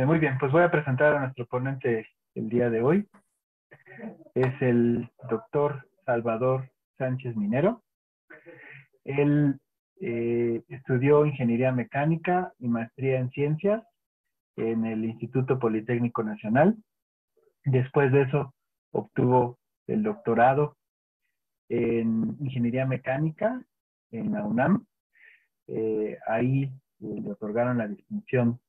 Muy bien, pues voy a presentar a nuestro ponente el día de hoy. Es el doctor Salvador Sánchez Minero. Él estudió ingeniería mecánica y maestría en ciencias en el Instituto Politécnico Nacional. Después de eso obtuvo el doctorado en ingeniería mecánica en la UNAM. Ahí le otorgaron la distinción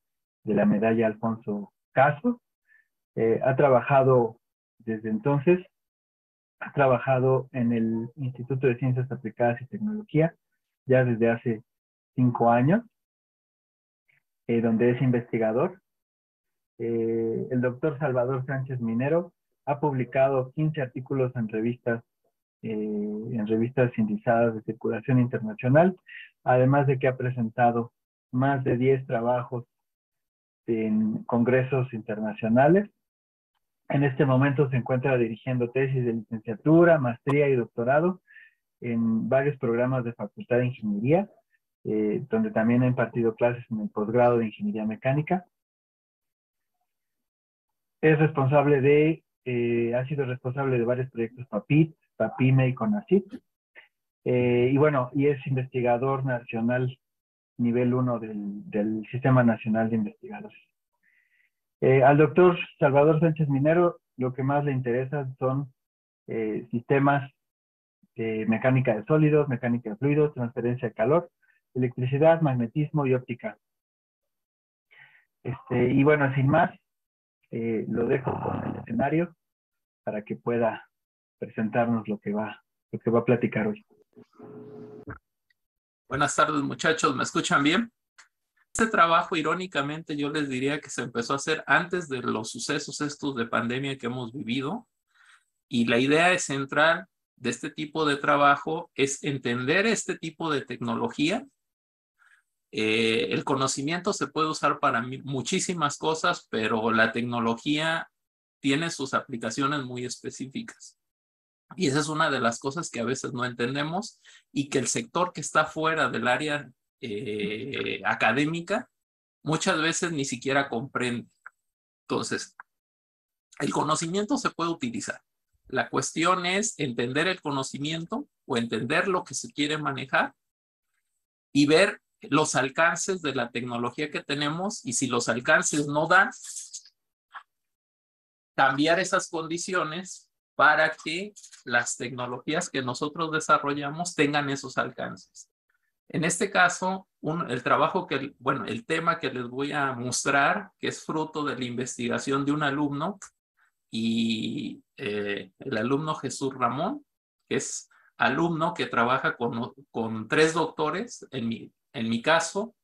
de la medalla Alfonso Caso. Ha trabajado desde entonces, ha trabajado en el Instituto de Ciencias Aplicadas y Tecnología ya desde hace 5 años, donde es investigador. El doctor Salvador Sánchez Minero ha publicado 15 artículos en revistas indizadas de circulación internacional, además de que ha presentado más de 10 trabajos en congresos internacionales. En este momento se encuentra dirigiendo tesis de licenciatura, maestría y doctorado en varios programas de Facultad de Ingeniería, donde también ha impartido clases en el posgrado de Ingeniería Mecánica. Ha sido responsable de varios proyectos PAPIT, PAPIME y CONACYT. Y es investigador nacional nivel 1 del Sistema Nacional de Investigadores. Al doctor Salvador Sánchez Minero, lo que más le interesa son sistemas de mecánica de sólidos, mecánica de fluidos, transferencia de calor, electricidad, magnetismo y óptica. Sin más, lo dejo con el escenario para que pueda presentarnos lo que va a platicar hoy. Buenas tardes, muchachos, ¿me escuchan bien? Este trabajo, irónicamente, yo les diría que se empezó a hacer antes de los sucesos estos de pandemia que hemos vivido, y la idea central de este tipo de trabajo es entender este tipo de tecnología. El conocimiento se puede usar para muchísimas cosas, pero la tecnología tiene sus aplicaciones muy específicas. Y esa es una de las cosas que a veces no entendemos y que el sector que está fuera del área académica muchas veces ni siquiera comprende. Entonces, el conocimiento se puede utilizar. La cuestión es entender el conocimiento o entender lo que se quiere manejar y ver los alcances de la tecnología que tenemos, y si los alcances no dan, cambiar esas condiciones para que las tecnologías que nosotros desarrollamos tengan esos alcances. En este caso, el tema que les voy a mostrar, que es fruto de la investigación de un alumno, y el alumno Jesús Ramón, que es alumno que trabaja con 3 doctores, en mi caso,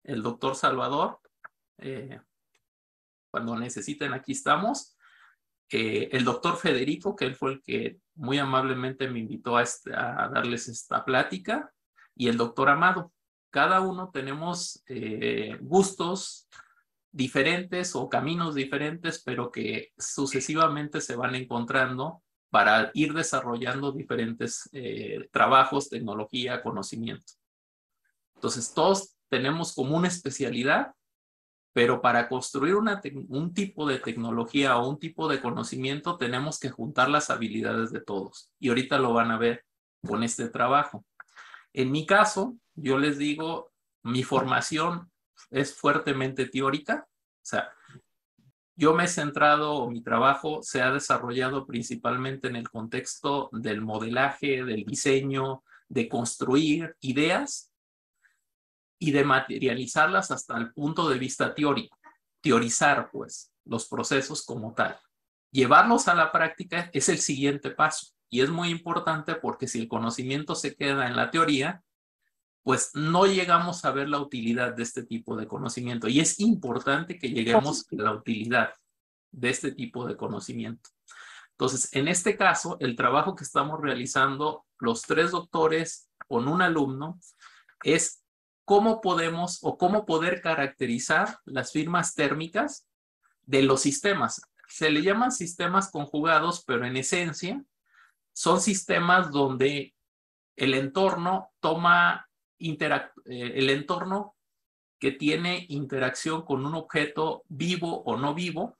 el doctor Salvador, cuando necesiten aquí estamos, el doctor Federico, que él fue el que muy amablemente me invitó a darles esta plática, y el doctor Amado. Cada uno tenemos gustos diferentes o caminos diferentes, pero que sucesivamente se van encontrando para ir desarrollando diferentes trabajos, tecnología, conocimiento. Entonces, todos tenemos como una especialidad, pero para construir un tipo de tecnología o un tipo de conocimiento tenemos que juntar las habilidades de todos. Y ahorita lo van a ver con este trabajo. En mi caso, yo les digo, mi formación es fuertemente teórica. O sea, yo me he centrado, o mi trabajo se ha desarrollado principalmente en el contexto del modelaje, del diseño, de construir ideas y de materializarlas hasta el punto de vista teórico. Teorizar, pues, los procesos como tal. Llevarlos a la práctica es el siguiente paso. Y es muy importante porque si el conocimiento se queda en la teoría, pues no llegamos a ver la utilidad de este tipo de conocimiento. Y es importante que lleguemos a la utilidad de este tipo de conocimiento. Entonces, en este caso, el trabajo que estamos realizando los 3 doctores con un alumno es cómo podemos o cómo poder caracterizar las firmas térmicas de los sistemas. Se le llaman sistemas conjugados, pero en esencia son sistemas donde el entorno que tiene interacción con un objeto vivo o no vivo,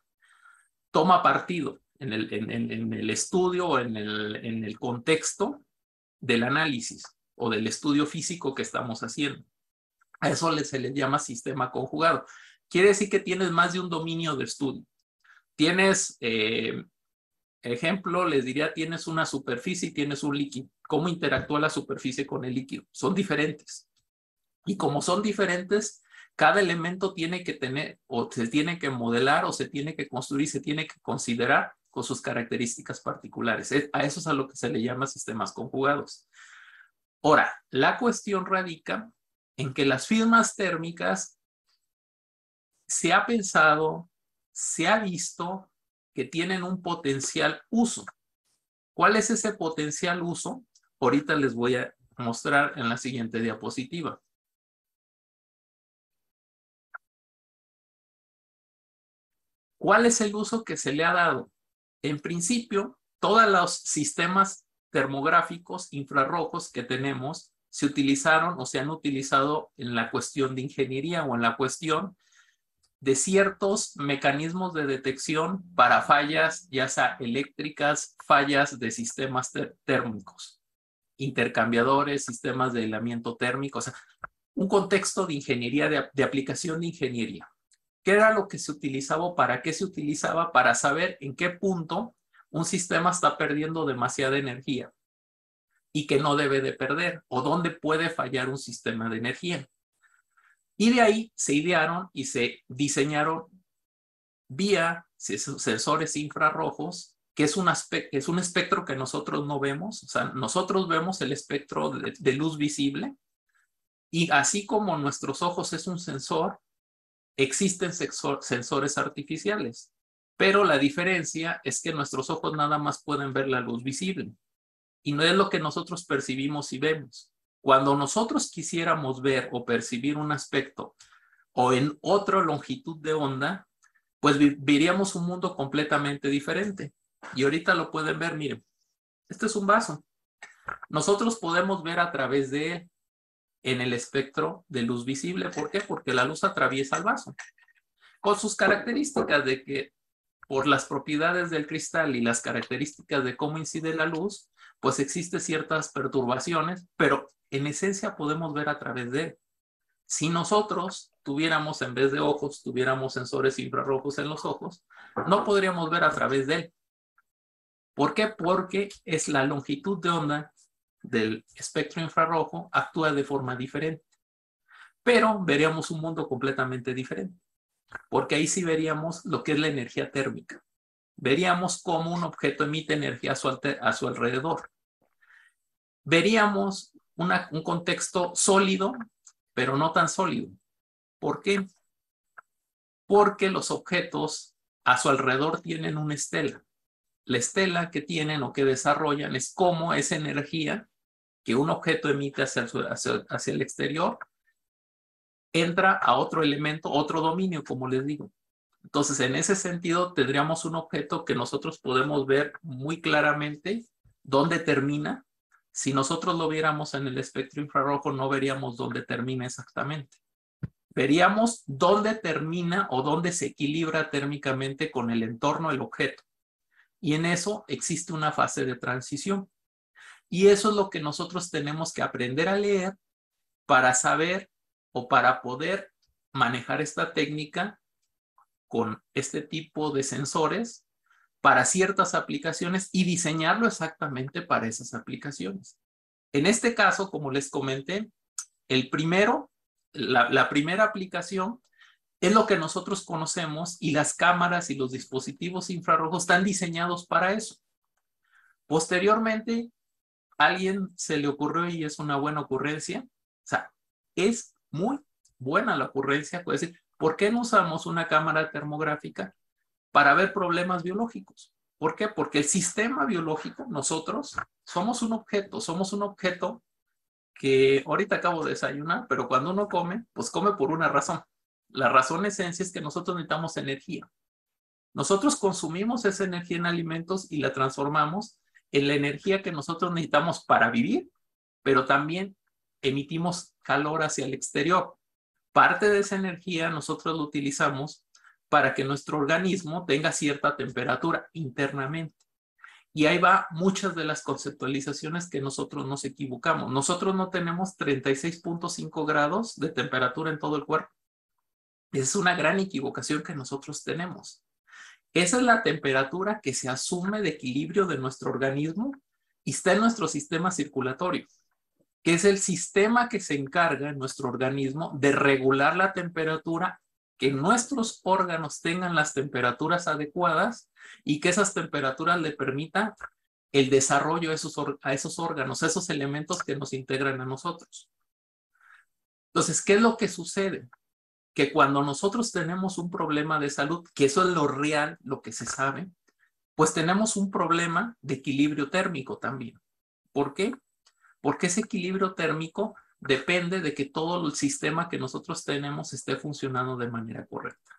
toma partido en el estudio o en el contexto del análisis o del estudio físico que estamos haciendo. A eso se le llama sistema conjugado. Quiere decir que tienes más de un dominio de estudio. Tienes, ejemplo, les diría, tienes una superficie y tienes un líquido. ¿Cómo interactúa la superficie con el líquido? Son diferentes. Y como son diferentes, cada elemento tiene que tener, o se tiene que modelar, o se tiene que construir, se tiene que considerar con sus características particulares. A eso es a lo que se le llama sistemas conjugados. Ahora, la cuestión radica en que las firmas térmicas se ha pensado, se ha visto que tienen un potencial uso. ¿Cuál es ese potencial uso? Ahorita les voy a mostrar en la siguiente diapositiva. ¿Cuál es el uso que se le ha dado? En principio, todos los sistemas termográficos infrarrojos que tenemos se utilizaron o se han utilizado en la cuestión de ingeniería o en la cuestión de ciertos mecanismos de detección para fallas, ya sea eléctricas, fallas de sistemas térmicos, intercambiadores, sistemas de aislamiento térmico, o sea, un contexto de ingeniería, de aplicación de ingeniería. ¿Qué era lo que se utilizaba o para qué se utilizaba? Para saber en qué punto un sistema está perdiendo demasiada energía y que no debe de perder, o dónde puede fallar un sistema de energía. Y de ahí se idearon y se diseñaron vía sensores infrarrojos, que es un espectro que nosotros no vemos. O sea, nosotros vemos el espectro de luz visible, y así como nuestros ojos es un sensor, existen sensores artificiales, pero la diferencia es que nuestros ojos nada más pueden ver la luz visible y no es lo que nosotros percibimos y vemos. Cuando nosotros quisiéramos ver o percibir un aspecto o en otra longitud de onda, pues viviríamos un mundo completamente diferente. Y ahorita lo pueden ver, miren, este es un vaso. Nosotros podemos ver a través de él en el espectro de luz visible. ¿Por qué? Porque la luz atraviesa el vaso. Con sus características de que por las propiedades del cristal y las características de cómo incide la luz, pues existen ciertas perturbaciones, pero en esencia podemos ver a través de él. Si nosotros tuviéramos, en vez de ojos, tuviéramos sensores infrarrojos en los ojos, no podríamos ver a través de él. ¿Por qué? Porque es la longitud de onda del espectro infrarrojo actúa de forma diferente. Pero veríamos un mundo completamente diferente, porque ahí sí veríamos lo que es la energía térmica. Veríamos cómo un objeto emite energía a su alrededor. Veríamos un contexto sólido, pero no tan sólido. ¿Por qué? Porque los objetos a su alrededor tienen una estela. La estela que tienen o que desarrollan es cómo esa energía que un objeto emite hacia el exterior entra a otro elemento, otro dominio, como les digo. Entonces, en ese sentido, tendríamos un objeto que nosotros podemos ver muy claramente dónde termina. Si nosotros lo viéramos en el espectro infrarrojo, no veríamos dónde termina exactamente. Veríamos dónde termina o dónde se equilibra térmicamente con el entorno del objeto. Y en eso existe una fase de transición. Y eso es lo que nosotros tenemos que aprender a leer para saber o para poder manejar esta técnica con este tipo de sensores para ciertas aplicaciones y diseñarlo exactamente para esas aplicaciones. En este caso, como les comenté, la primera aplicación es lo que nosotros conocemos y las cámaras y los dispositivos infrarrojos están diseñados para eso. Posteriormente, a alguien se le ocurrió y es una buena ocurrencia. O sea, es muy buena la ocurrencia. Puede decir, ¿por qué no usamos una cámara termográfica para ver problemas biológicos? ¿Por qué? Porque el sistema biológico, nosotros, somos un objeto que ahorita acabo de desayunar, pero cuando uno come, pues come por una razón. La razón esencia es que nosotros necesitamos energía. Nosotros consumimos esa energía en alimentos y la transformamos en la energía que nosotros necesitamos para vivir, pero también emitimos calor hacia el exterior parte de esa energía nosotros lo utilizamos para que nuestro organismo tenga cierta temperatura internamente. Y ahí va muchas de las conceptualizaciones que nosotros nos equivocamos. Nosotros no tenemos 36.5 grados de temperatura en todo el cuerpo. Es una gran equivocación que nosotros tenemos. Esa es la temperatura que se asume de equilibrio de nuestro organismo y está en nuestro sistema circulatorio, que es el sistema que se encarga en nuestro organismo de regular la temperatura, que nuestros órganos tengan las temperaturas adecuadas y que esas temperaturas le permitan el desarrollo a esos órganos, a esos elementos que nos integran a nosotros. Entonces, ¿qué es lo que sucede? Que cuando nosotros tenemos un problema de salud, que eso es lo real, lo que se sabe, pues tenemos un problema de equilibrio térmico también. ¿Por qué? Porque ese equilibrio térmico depende de que todo el sistema que nosotros tenemos esté funcionando de manera correcta.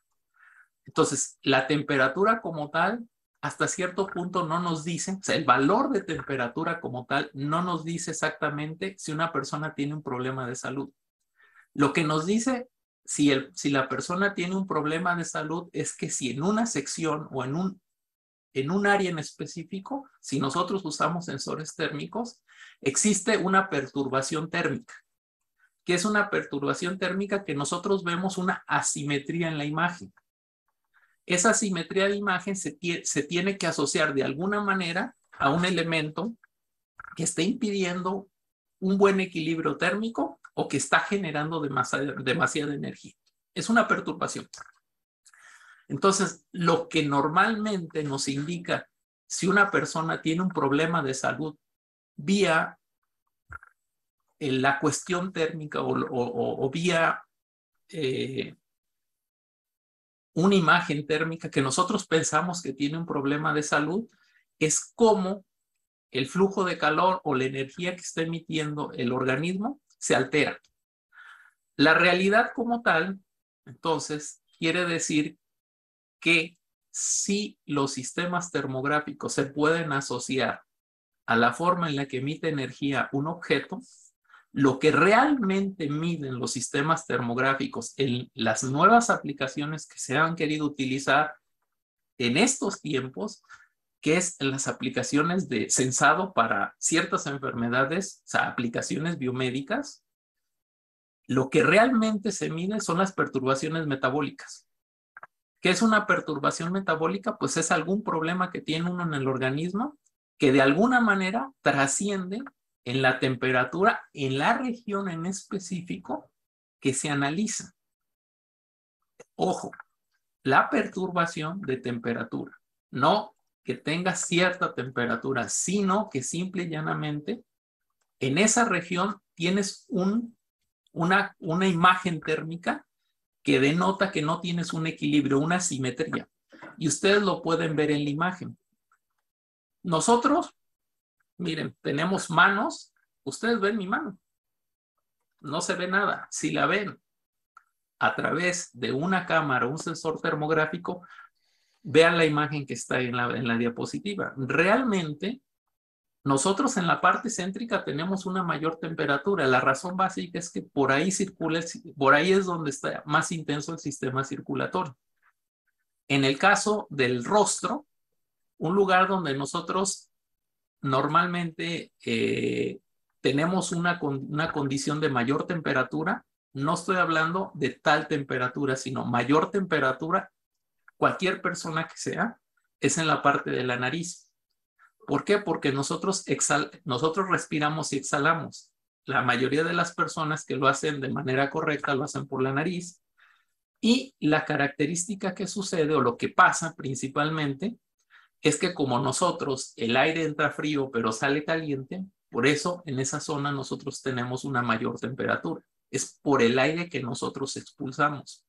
Entonces, la temperatura como tal, hasta cierto punto no nos dice, o sea, el valor de temperatura como tal no nos dice exactamente si una persona tiene un problema de salud. Lo que nos dice si la persona tiene un problema de salud es que si en una sección o en un área en específico, si nosotros usamos sensores térmicos, existe una perturbación térmica. ¿Qué es una perturbación térmica? Que nosotros vemos una asimetría en la imagen. Esa asimetría de imagen se tiene que asociar de alguna manera a un elemento que esté impidiendo un buen equilibrio térmico o que está generando demasiada energía. Es una perturbación. Entonces, lo que normalmente nos indica si una persona tiene un problema de salud vía la cuestión térmica o vía una imagen térmica que nosotros pensamos que tiene un problema de salud, es cómo el flujo de calor o la energía que está emitiendo el organismo se altera. La realidad como tal, entonces, quiere decir que si los sistemas termográficos se pueden asociar a la forma en la que emite energía un objeto, lo que realmente miden los sistemas termográficos en las nuevas aplicaciones que se han querido utilizar en estos tiempos, que es las aplicaciones de sensado para ciertas enfermedades, o sea, aplicaciones biomédicas, lo que realmente se mide son las perturbaciones metabólicas. ¿Qué es una perturbación metabólica? Pues es algún problema que tiene uno en el organismo que de alguna manera trasciende en la temperatura en la región en específico que se analiza. Ojo, la perturbación de temperatura, no que tenga cierta temperatura, sino que simple y llanamente en esa región tienes una imagen térmica que denota que no tienes un equilibrio, una simetría. Y ustedes lo pueden ver en la imagen. Nosotros, miren, tenemos manos. Ustedes ven mi mano. No se ve nada. Si la ven a través de una cámara o un sensor termográfico, vean la imagen que está en la diapositiva. Realmente, nosotros en la parte céntrica tenemos una mayor temperatura. La razón básica es que por ahí por ahí es donde está más intenso el sistema circulatorio. En el caso del rostro, un lugar donde nosotros normalmente tenemos una condición de mayor temperatura, no estoy hablando de tal temperatura, sino mayor temperatura, cualquier persona que sea, es en la parte de la nariz. ¿Por qué? Porque nosotros respiramos y exhalamos. La mayoría de las personas que lo hacen de manera correcta lo hacen por la nariz. Y la característica que sucede o lo que pasa principalmente es que como nosotros el aire entra frío pero sale caliente, por eso en esa zona nosotros tenemos una mayor temperatura. Es por el aire que nosotros expulsamos.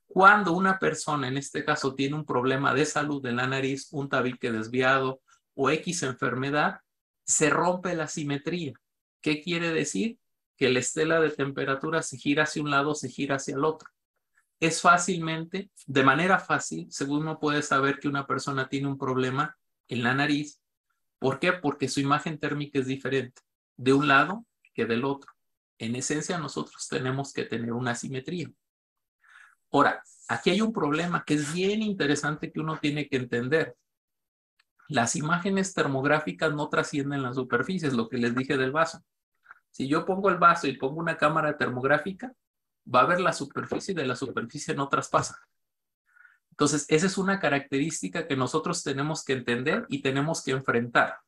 Cuando una persona, en este caso, tiene un problema de salud en la nariz, un tabique desviado o X enfermedad, se rompe la simetría. ¿Qué quiere decir? Que la estela de temperatura se gira hacia un lado, se gira hacia el otro. Es fácilmente, de manera fácil, según uno puede saber que una persona tiene un problema en la nariz. ¿Por qué? Porque su imagen térmica es diferente de un lado que del otro. En esencia, nosotros tenemos que tener una simetría. Ahora, aquí hay un problema que es bien interesante que uno tiene que entender. Las imágenes termográficas no trascienden las superficies, lo que les dije del vaso. Si yo pongo el vaso y pongo una cámara termográfica, va a ver la superficie y de la superficie no traspasa. Entonces, esa es una característica que nosotros tenemos que entender y tenemos que enfrentar.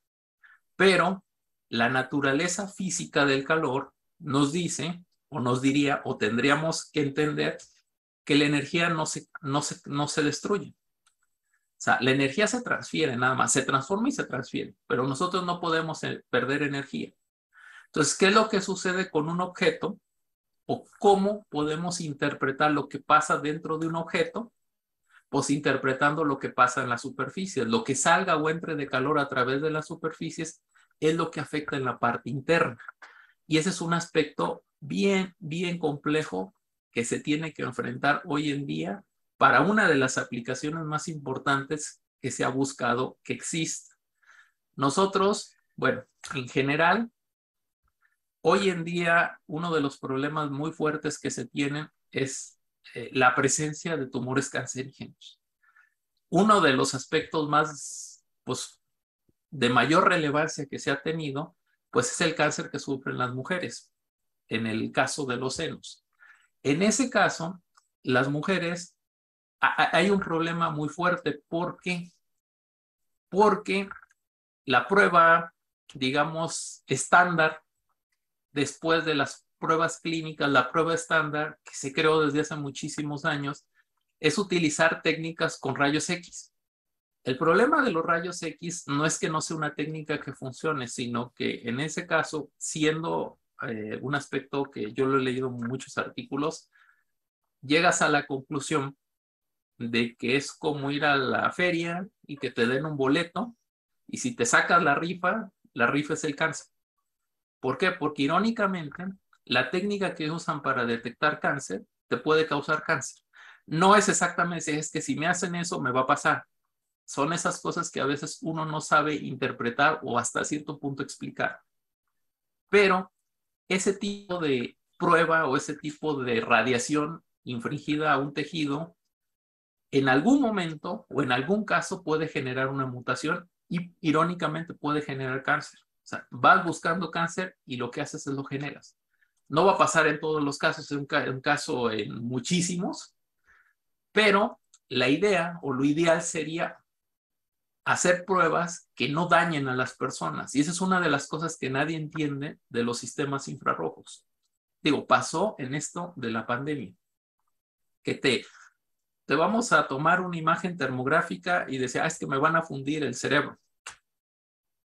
Pero la naturaleza física del calor nos dice, o nos diría, o tendríamos que entender que la energía no se destruye. O sea, la energía se transfiere nada más, se transforma y se transfiere, pero nosotros no podemos perder energía. Entonces, ¿qué es lo que sucede con un objeto? ¿O cómo podemos interpretar lo que pasa dentro de un objeto? Pues interpretando lo que pasa en las superficies. Lo que salga o entre de calor a través de las superficies es lo que afecta en la parte interna. Y ese es un aspecto bien, bien complejo que se tiene que enfrentar hoy en día para una de las aplicaciones más importantes que se ha buscado que exista. Nosotros, bueno, en general, hoy en día uno de los problemas muy fuertes que se tienen es la presencia de tumores cancerígenos. Uno de los aspectos más, pues, de mayor relevancia que se ha tenido, pues es el cáncer que sufren las mujeres, en el caso de los senos. En ese caso, las mujeres, hay un problema muy fuerte. ¿Por qué? Porque la prueba, digamos, estándar, después de las pruebas clínicas, la prueba estándar que se creó desde hace muchísimos años, es utilizar técnicas con rayos X. El problema de los rayos X no es que no sea una técnica que funcione, sino que en ese caso, siendo un aspecto que yo lo he leído en muchos artículos, llegas a la conclusión de que es como ir a la feria y que te den un boleto y si te sacas la rifa es el cáncer. ¿Por qué? Porque irónicamente, la técnica que usan para detectar cáncer te puede causar cáncer. No es exactamente, es que si me hacen eso me va a pasar. Son esas cosas que a veces uno no sabe interpretar o hasta cierto punto explicar. Pero ese tipo de prueba o ese tipo de radiación infringida a un tejido, en algún momento o en algún caso puede generar una mutación y irónicamente puede generar cáncer. O sea, vas buscando cáncer y lo que haces es lo generas. No va a pasar en todos los casos, es un caso en muchísimos, pero la idea o lo ideal sería hacer pruebas que no dañen a las personas. Y esa es una de las cosas que nadie entiende de los sistemas infrarrojos. Digo, pasó en esto de la pandemia, que te vamos a tomar una imagen termográfica y decir, es que me van a fundir el cerebro.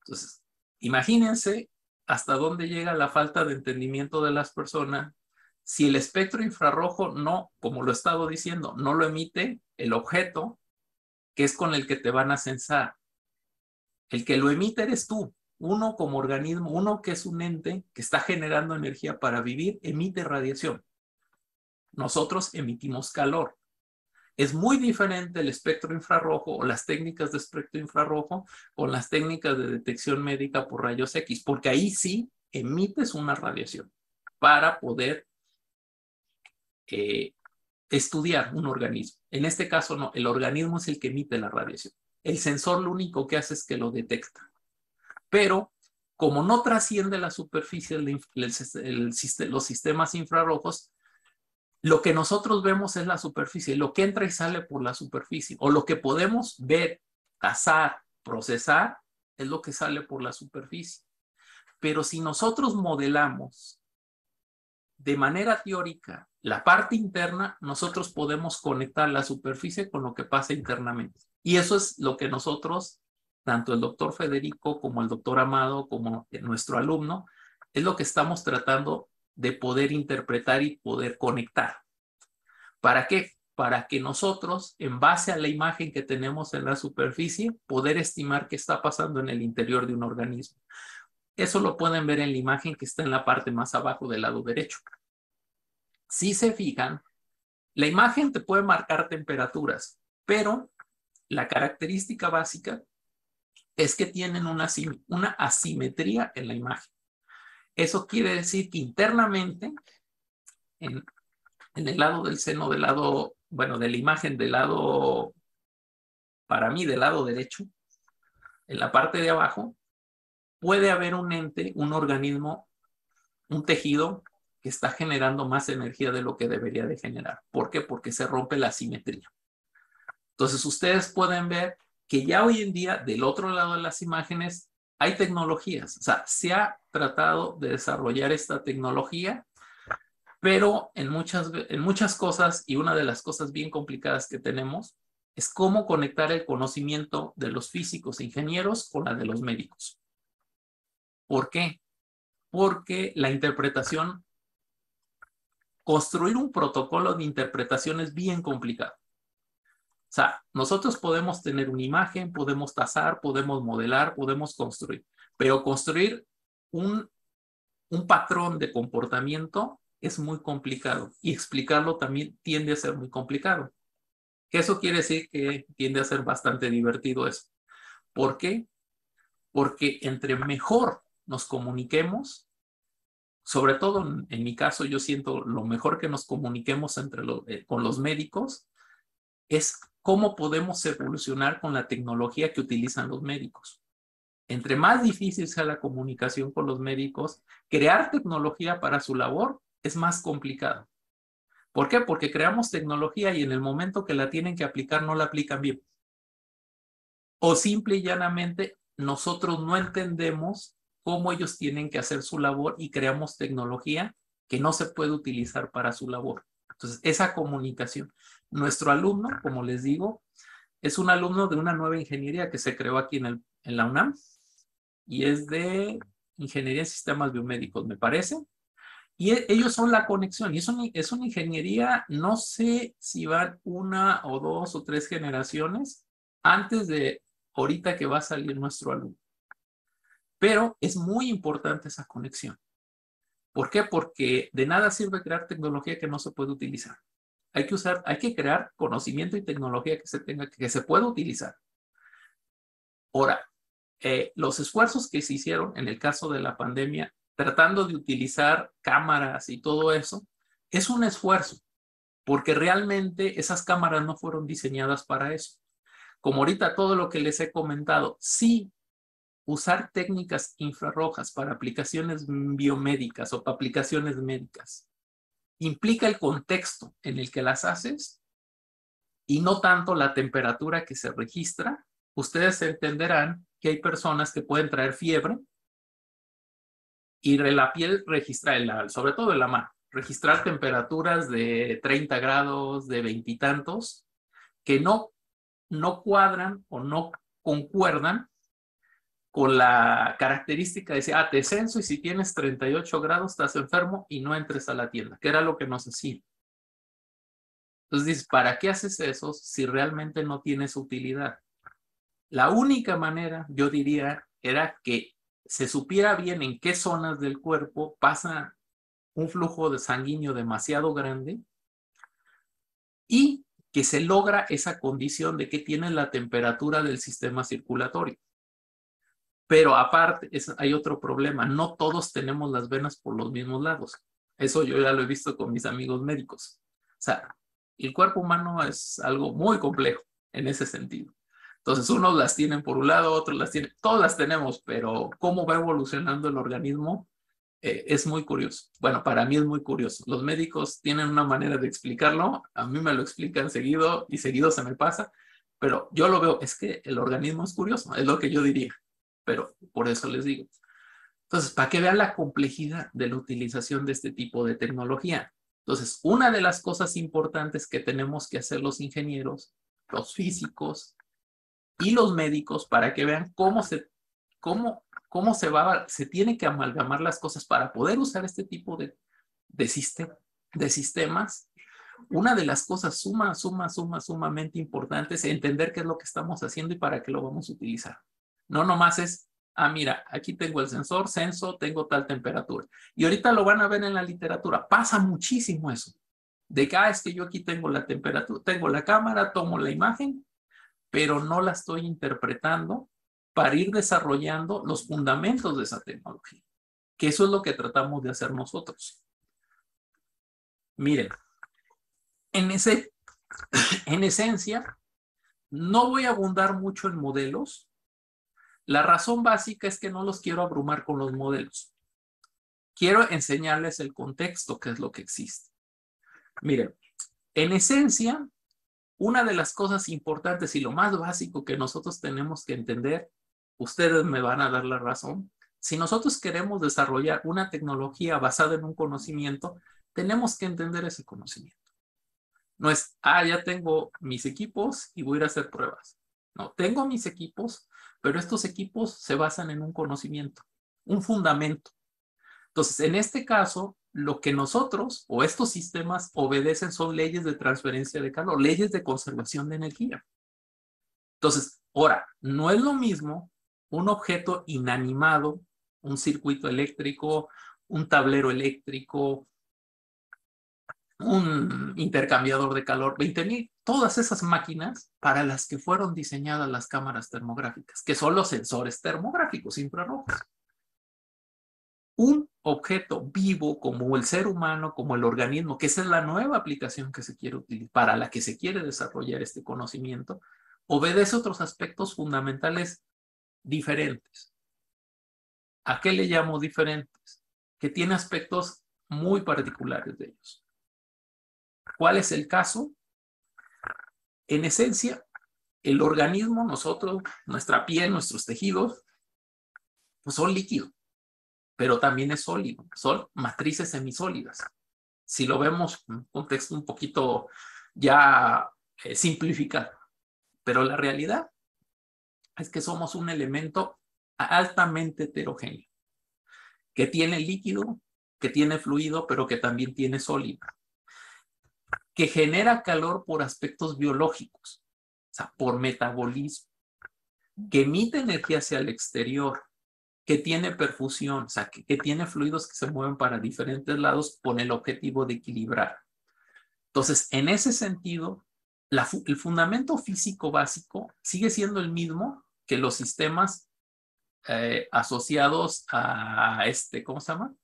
Entonces, imagínense hasta dónde llega la falta de entendimiento de las personas si el espectro infrarrojo no, como lo he estado diciendo, no lo emite el objeto que es con el que te van a censar. El que lo emite eres tú. Uno como organismo, uno que es un ente que está generando energía para vivir, emite radiación. Nosotros emitimos calor. Es muy diferente el espectro infrarrojo o las técnicas de espectro infrarrojo con las técnicas de detección médica por rayos X, porque ahí sí emites una radiación para poder estudiar un organismo. En este caso no, el organismo es el que emite la radiación. El sensor lo único que hace es que lo detecta. Pero como no trasciende la superficie los sistemas infrarrojos, lo que nosotros vemos es la superficie, lo que entra y sale por la superficie, o lo que podemos ver, cazar, procesar, es lo que sale por la superficie. Pero si nosotros modelamos de manera teórica la parte interna, nosotros podemos conectar la superficie con lo que pasa internamente. Y eso es lo que nosotros, tanto el doctor Federico como el doctor Amado, como nuestro alumno, es lo que estamos tratando de poder interpretar y poder conectar. ¿Para qué? Para que nosotros, en base a la imagen que tenemos en la superficie, poder estimar qué está pasando en el interior de un organismo. Eso lo pueden ver en la imagen que está en la parte más abajo del lado derecho. Si se fijan, la imagen te puede marcar temperaturas, pero la característica básica es que tienen una asimetría en la imagen. Eso quiere decir que internamente, en el lado del seno, del lado, bueno, de la imagen del lado, para mí, del lado derecho, en la parte de abajo, puede haber un ente, un organismo, un tejido que está generando más energía de lo que debería de generar. ¿Por qué? Porque se rompe la simetría. Entonces, ustedes pueden ver que ya hoy en día, del otro lado de las imágenes, hay tecnologías. O sea, se ha tratado de desarrollar esta tecnología, pero en muchas cosas, y una de las cosas bien complicadas que tenemos, es cómo conectar el conocimiento de los físicos e ingenieros con la de los médicos. ¿Por qué? Porque la interpretación, construir un protocolo de interpretación es bien complicado. O sea, nosotros podemos tener una imagen, podemos tasar, podemos modelar, podemos construir, pero construir un patrón de comportamiento es muy complicado y explicarlo también tiende a ser muy complicado. Eso quiere decir que tiende a ser bastante divertido eso. ¿Por qué? Porque entre mejor nos comuniquemos, sobre todo en mi caso, yo siento lo mejor que nos comuniquemos con los médicos es cómo podemos evolucionar con la tecnología que utilizan los médicos. Entre más difícil sea la comunicación con los médicos, crear tecnología para su labor es más complicado. ¿Por qué? Porque creamos tecnología y en el momento que la tienen que aplicar no la aplican bien. O simple y llanamente nosotros no entendemos cómo ellos tienen que hacer su labor y creamos tecnología que no se puede utilizar para su labor. Entonces, esa comunicación. Nuestro alumno, como les digo, es un alumno de una nueva ingeniería que se creó aquí en la UNAM y es de Ingeniería en Sistemas Biomédicos, me parece. Y ellos son la conexión. Y es una ingeniería, no sé si van 1 o 2 o 3 generaciones antes de ahorita que va a salir nuestro alumno. Pero es muy importante esa conexión. ¿Por qué? Porque de nada sirve crear tecnología que no se puede utilizar. Hay que crear conocimiento y tecnología que se pueda utilizar. Ahora, los esfuerzos que se hicieron en el caso de la pandemia, tratando de utilizar cámaras y todo eso, es un esfuerzo, porque realmente esas cámaras no fueron diseñadas para eso. Como ahorita todo lo que les he comentado, sí, usar técnicas infrarrojas para aplicaciones biomédicas o para aplicaciones médicas implica el contexto en el que las haces y no tanto la temperatura que se registra. Ustedes entenderán que hay personas que pueden traer fiebre y la piel registra, sobre todo en la mano, registrar temperaturas de 30 grados, de 20 y tantos, que no cuadran o no concuerdan con la característica de decir, te censo y si tienes 38 grados estás enfermo y no entres a la tienda, que era lo que nos hacían. Entonces dices, ¿para qué haces eso si realmente no tienes utilidad? La única manera, yo diría, era que se supiera bien en qué zonas del cuerpo pasa un flujo de sanguíneo demasiado grande y que se logra esa condición de que tienes la temperatura del sistema circulatorio. Pero aparte, hay otro problema, no todos tenemos las venas por los mismos lados. Eso yo ya lo he visto con mis amigos médicos. O sea, el cuerpo humano es algo muy complejo en ese sentido. Entonces, unos las tienen por un lado, otros las tienen, todas las tenemos, pero cómo va evolucionando el organismo es muy curioso. Bueno, para mí es muy curioso. Los médicos tienen una manera de explicarlo, a mí me lo explican seguido y seguido se me pasa, pero yo lo veo, es que el organismo es curioso, es lo que yo diría, pero por eso les digo. Entonces, para que vean la complejidad de la utilización de este tipo de tecnología. Entonces, una de las cosas importantes que tenemos que hacer los ingenieros, los físicos y los médicos para que vean cómo se tiene que amalgamar las cosas para poder usar este tipo de sistemas. Una de las cosas sumamente importantes es entender qué es lo que estamos haciendo y para qué lo vamos a utilizar. No nomás es, mira, aquí tengo el sensor, tengo tal temperatura. Y ahorita lo van a ver en la literatura. Pasa muchísimo eso. De que, es que yo aquí tengo la temperatura, tengo la cámara, tomo la imagen, pero no la estoy interpretando para ir desarrollando los fundamentos de esa tecnología. que eso es lo que tratamos de hacer nosotros. Miren, en esencia, no voy a abundar mucho en modelos. La razón básica es que no los quiero abrumar con los modelos. Quiero enseñarles el contexto, que es lo que existe. Miren, en esencia, una de las cosas importantes y lo más básico que nosotros tenemos que entender, ustedes me van a dar la razón, si nosotros queremos desarrollar una tecnología basada en un conocimiento, tenemos que entender ese conocimiento. No es, ya tengo mis equipos y voy a ir a hacer pruebas. No, tengo mis equipos, pero estos equipos se basan en un conocimiento, un fundamento. Entonces, en este caso, lo que nosotros o estos sistemas obedecen son leyes de transferencia de calor, leyes de conservación de energía. Entonces, ahora, no es lo mismo un objeto inanimado, un circuito eléctrico, un tablero eléctrico, un intercambiador de calor, 20,000, todas esas máquinas para las que fueron diseñadas las cámaras termográficas, que son los sensores termográficos infrarrojos. Un objeto vivo como el ser humano, como el organismo, que esa es la nueva aplicación que se quiere utilizar, para la que se quiere desarrollar este conocimiento, obedece otros aspectos fundamentales diferentes. ¿A qué le llamo diferentes? Que tiene aspectos muy particulares de ellos. ¿Cuál es el caso? En esencia, el organismo, nosotros, nuestra piel, nuestros tejidos, pues son líquidos, pero también es sólido, son matrices semisólidas. Si lo vemos en un contexto un poquito ya simplificado, pero la realidad es que somos un elemento altamente heterogéneo, que tiene líquido, que tiene fluido, pero que también tiene sólido, que genera calor por aspectos biológicos, o sea, por metabolismo, que emite energía hacia el exterior, que tiene perfusión, o sea, que tiene fluidos que se mueven para diferentes lados con el objetivo de equilibrar. Entonces, en ese sentido, el fundamento físico básico sigue siendo el mismo que los sistemas asociados a ¿cómo se llama?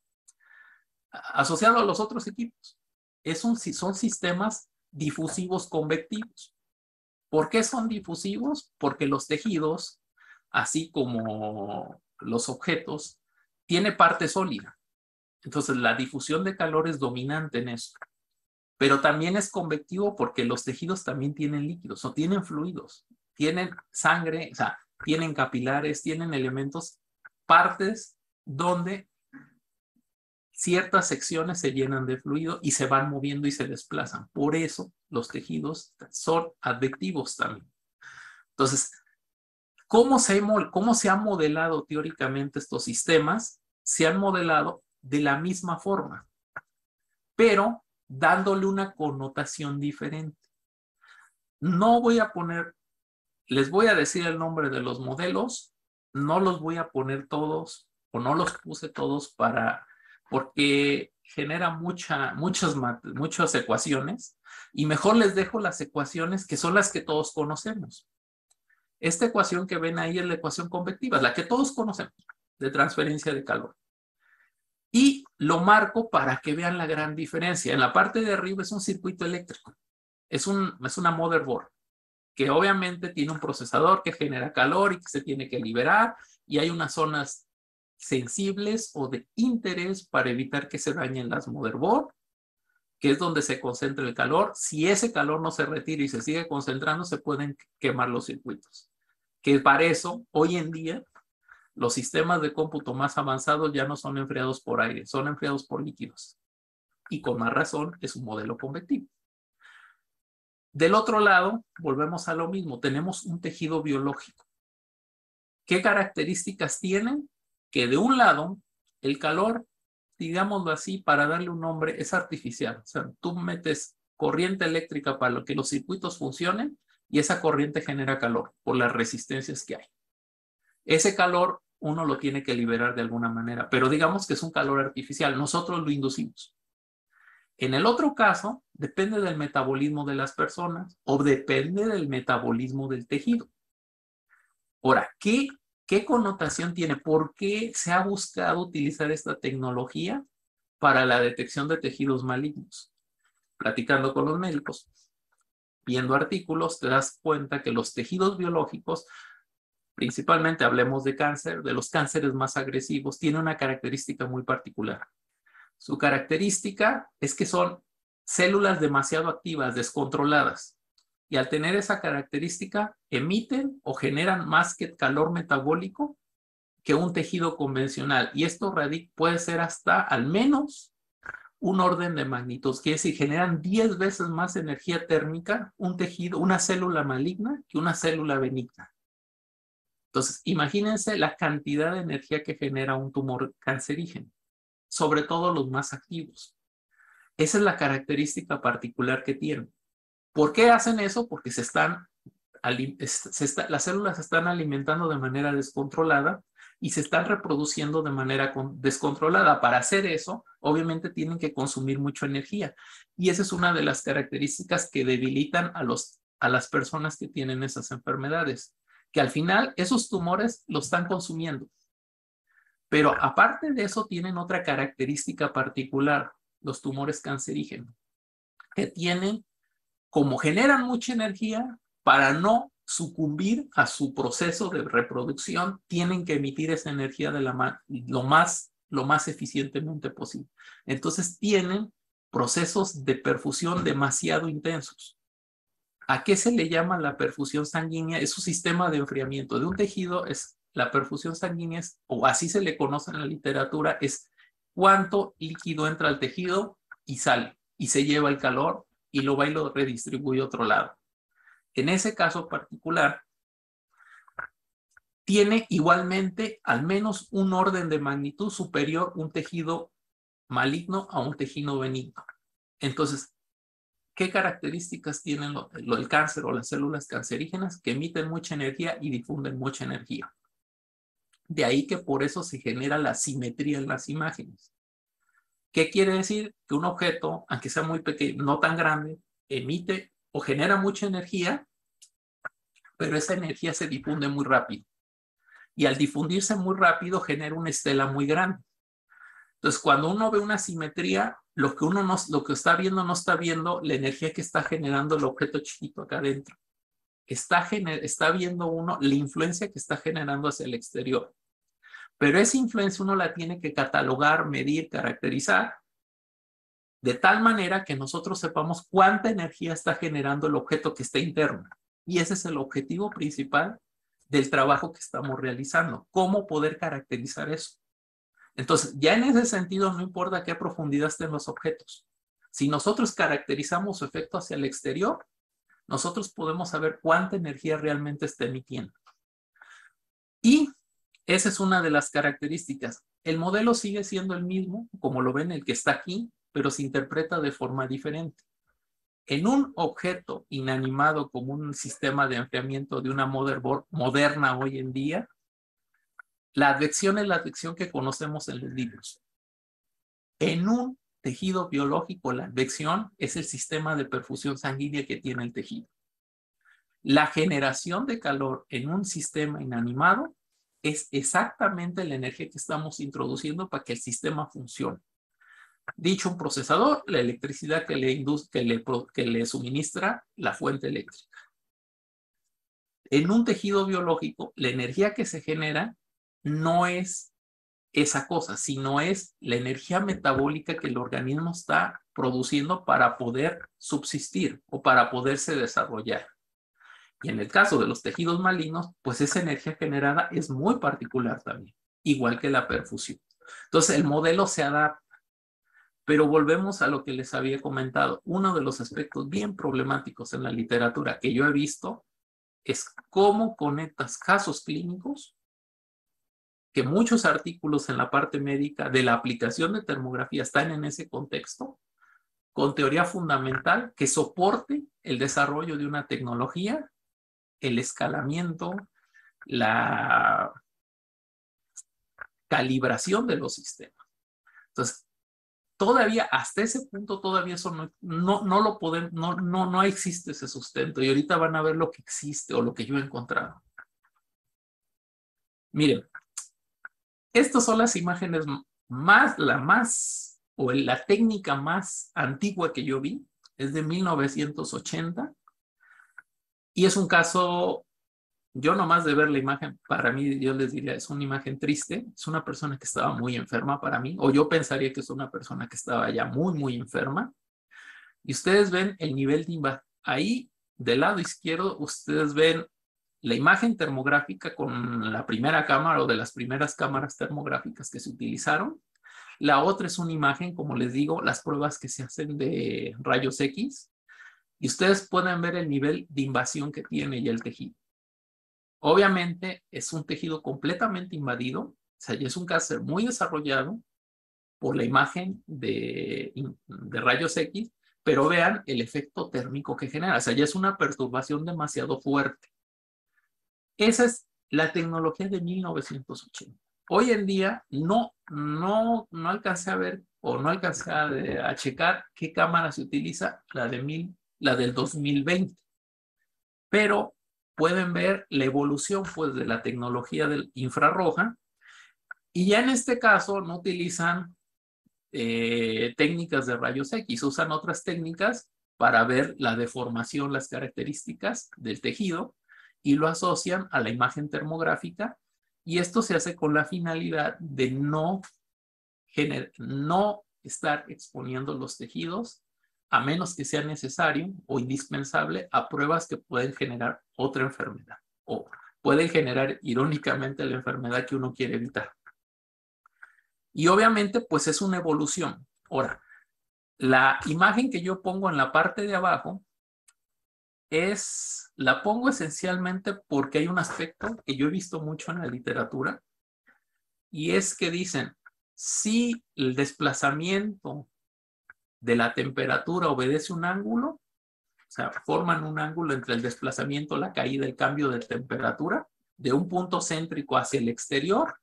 Asociado a los otros equipos. Son sistemas difusivos convectivos. ¿Por qué son difusivos? Porque los tejidos, así como los objetos, tiene parte sólida. Entonces, la difusión de calor es dominante en eso. Pero también es convectivo porque los tejidos también tienen líquidos o tienen fluidos, tienen sangre, o sea, tienen capilares, tienen elementos, partes donde ciertas secciones se llenan de fluido y se van moviendo y se desplazan. Por eso los tejidos son advectivos también. Entonces, ¿cómo se han modelado teóricamente estos sistemas? Se han modelado de la misma forma, pero dándole una connotación diferente. No voy a poner, les voy a decir el nombre de los modelos, no los voy a poner todos o no los puse todos porque genera muchas ecuaciones y mejor les dejo las ecuaciones que son las que todos conocemos. Esta ecuación que ven ahí es la ecuación convectiva, la que todos conocemos, de transferencia de calor. Y lo marco para que vean la gran diferencia. En la parte de arriba es un circuito eléctrico. Es una motherboard que obviamente tiene un procesador que genera calor y que se tiene que liberar y hay unas zonas sensibles o de interés para evitar que se dañen las motherboard, que es donde se concentra el calor. Si ese calor no se retira y se sigue concentrando, se pueden quemar los circuitos. Que para eso, hoy en día, los sistemas de cómputo más avanzados ya no son enfriados por aire, son enfriados por líquidos. Y con más razón es un modelo convectivo. Del otro lado, volvemos a lo mismo, tenemos un tejido biológico. ¿Qué características tienen? Que de un lado, el calor, digámoslo así, para darle un nombre, es artificial. O sea, tú metes corriente eléctrica para que los circuitos funcionen y esa corriente genera calor por las resistencias que hay. Ese calor uno lo tiene que liberar de alguna manera, pero digamos que es un calor artificial, nosotros lo inducimos. En el otro caso, depende del metabolismo de las personas o depende del metabolismo del tejido. Ahora, ¿qué ¿Qué connotación tiene? ¿Por qué se ha buscado utilizar esta tecnología para la detección de tejidos malignos? Platicando con los médicos, viendo artículos, te das cuenta que los tejidos biológicos, principalmente hablemos de cáncer, de los cánceres más agresivos, tienen una característica muy particular. Su característica es que son células demasiado activas, descontroladas. Y al tener esa característica, emiten o generan más que calor metabólico que un tejido convencional. Y esto puede ser hasta al menos un orden de magnitud, quiere decir, generan 10 veces más energía térmica un tejido, una célula maligna que una célula benigna. Entonces, imagínense la cantidad de energía que genera un tumor cancerígeno, sobre todo los más activos. Esa es la característica particular que tienen. ¿Por qué hacen eso? Porque las células se están alimentando de manera descontrolada y se están reproduciendo de manera descontrolada. Para hacer eso, obviamente tienen que consumir mucha energía. Y esa es una de las características que debilitan a las personas que tienen esas enfermedades, que al final esos tumores los están consumiendo. Pero aparte de eso, tienen otra característica particular, los tumores cancerígenos, que tienen, como generan mucha energía, para no sucumbir a su proceso de reproducción, tienen que emitir esa energía lo más eficientemente posible. Entonces tienen procesos de perfusión demasiado intensos. ¿A qué se le llama la perfusión sanguínea? Es un sistema de enfriamiento de un tejido. La perfusión sanguínea, o así se le conoce en la literatura, es cuánto líquido entra al tejido y sale, y se lleva el calor y lo va y lo redistribuye a otro lado. En ese caso particular, tiene igualmente al menos un orden de magnitud superior un tejido maligno a un tejido benigno. Entonces, ¿qué características tienen el cáncer o las células cancerígenas? Que emiten mucha energía y difunden mucha energía. De ahí que por eso se genera la simetría en las imágenes. ¿Qué quiere decir? Que un objeto, aunque sea muy pequeño, no tan grande, emite o genera mucha energía, pero esa energía se difunde muy rápido. Y al difundirse muy rápido genera una estela muy grande. Entonces, cuando uno ve una simetría, lo que está viendo no está viendo la energía que está generando el objeto chiquito acá adentro. Está viendo uno la influencia que está generando hacia el exterior. Pero esa influencia uno la tiene que catalogar, medir, caracterizar, de tal manera que nosotros sepamos cuánta energía está generando el objeto que está interno. Y ese es el objetivo principal del trabajo que estamos realizando. ¿Cómo poder caracterizar eso? Entonces, ya en ese sentido, no importa qué profundidad estén los objetos. Si nosotros caracterizamos su efecto hacia el exterior, nosotros podemos saber cuánta energía realmente está emitiendo. Y esa es una de las características. El modelo sigue siendo el mismo, como lo ven el que está aquí, pero se interpreta de forma diferente. En un objeto inanimado como un sistema de enfriamiento de una motherboard moderna hoy en día, la advección es la advección que conocemos en los libros. En un tejido biológico, la advección es el sistema de perfusión sanguínea que tiene el tejido. La generación de calor en un sistema inanimado es exactamente la energía que estamos introduciendo para que el sistema funcione. Dicho un procesador, la electricidad que le suministra la fuente eléctrica. En un tejido biológico, la energía que se genera no es esa cosa, sino es la energía metabólica que el organismo está produciendo para poder subsistir o para poderse desarrollar. Y en el caso de los tejidos malignos, pues esa energía generada es muy particular también, igual que la perfusión. Entonces el modelo se adapta. Pero volvemos a lo que les había comentado. Uno de los aspectos bien problemáticos en la literatura que yo he visto es cómo conectas casos clínicos, que muchos artículos en la parte médica de la aplicación de termografía están en ese contexto, con teoría fundamental que soporte el desarrollo de una tecnología, el escalamiento, la calibración de los sistemas. Entonces, todavía hasta ese punto todavía eso no lo podemos, no existe ese sustento, y ahorita van a ver lo que existe o lo que yo he encontrado. Miren, estas son las imágenes la técnica más antigua que yo vi, es de 1980, y es un caso, yo nomás de ver la imagen, para mí yo les diría, es una imagen triste, es una persona que estaba muy enferma para mí, o yo pensaría que es una persona que estaba ya muy, muy enferma, y ustedes ven el nivel de invasión. Ahí, del lado izquierdo, ustedes ven la imagen termográfica con la primera cámara o de las primeras cámaras termográficas que se utilizaron. La otra es una imagen, como les digo, las pruebas que se hacen de rayos X. Y ustedes pueden ver el nivel de invasión que tiene ya el tejido. Obviamente es un tejido completamente invadido, o sea, ya es un cáncer muy desarrollado por la imagen de rayos X, pero vean el efecto térmico que genera, o sea, ya es una perturbación demasiado fuerte. Esa es la tecnología de 1980. Hoy en día no alcancé a ver o no alcancé a checar qué cámara se utiliza, la del 2020, pero pueden ver la evolución pues, de la tecnología del infrarroja, y ya en este caso no utilizan técnicas de rayos X, usan otras técnicas para ver la deformación, las características del tejido, y lo asocian a la imagen termográfica, y esto se hace con la finalidad de no estar exponiendo los tejidos a menos que sea necesario o indispensable a pruebas que pueden generar otra enfermedad o pueden generar irónicamente la enfermedad que uno quiere evitar. Y obviamente pues es una evolución. Ahora, la imagen que yo pongo en la parte de abajo la pongo esencialmente porque hay un aspecto que yo he visto mucho en la literatura, y es que dicen, si el desplazamiento de la temperatura obedece un ángulo, o sea, forman un ángulo entre el desplazamiento, la caída, el cambio de temperatura de un punto céntrico hacia el exterior.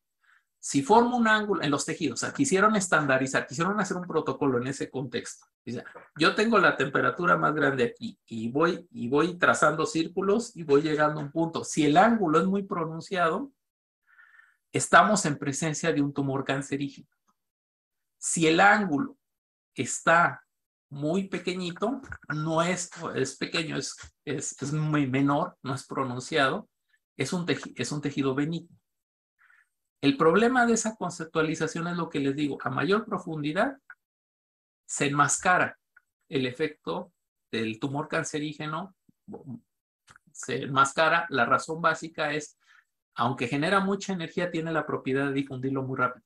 Si forma un ángulo en los tejidos, o sea, quisieron estandarizar, quisieron hacer un protocolo en ese contexto. Dice, yo tengo la temperatura más grande aquí y voy trazando círculos y voy llegando a un punto. Si el ángulo es muy pronunciado, estamos en presencia de un tumor cancerígeno. Si el ángulo está muy pequeñito, no es pequeño, es muy menor, no es pronunciado, es un tejido benigno. El problema de esa conceptualización es lo que les digo, a mayor profundidad se enmascara el efecto del tumor cancerígeno, se enmascara. La razón básica es, aunque genera mucha energía, tiene la propiedad de difundirlo muy rápido.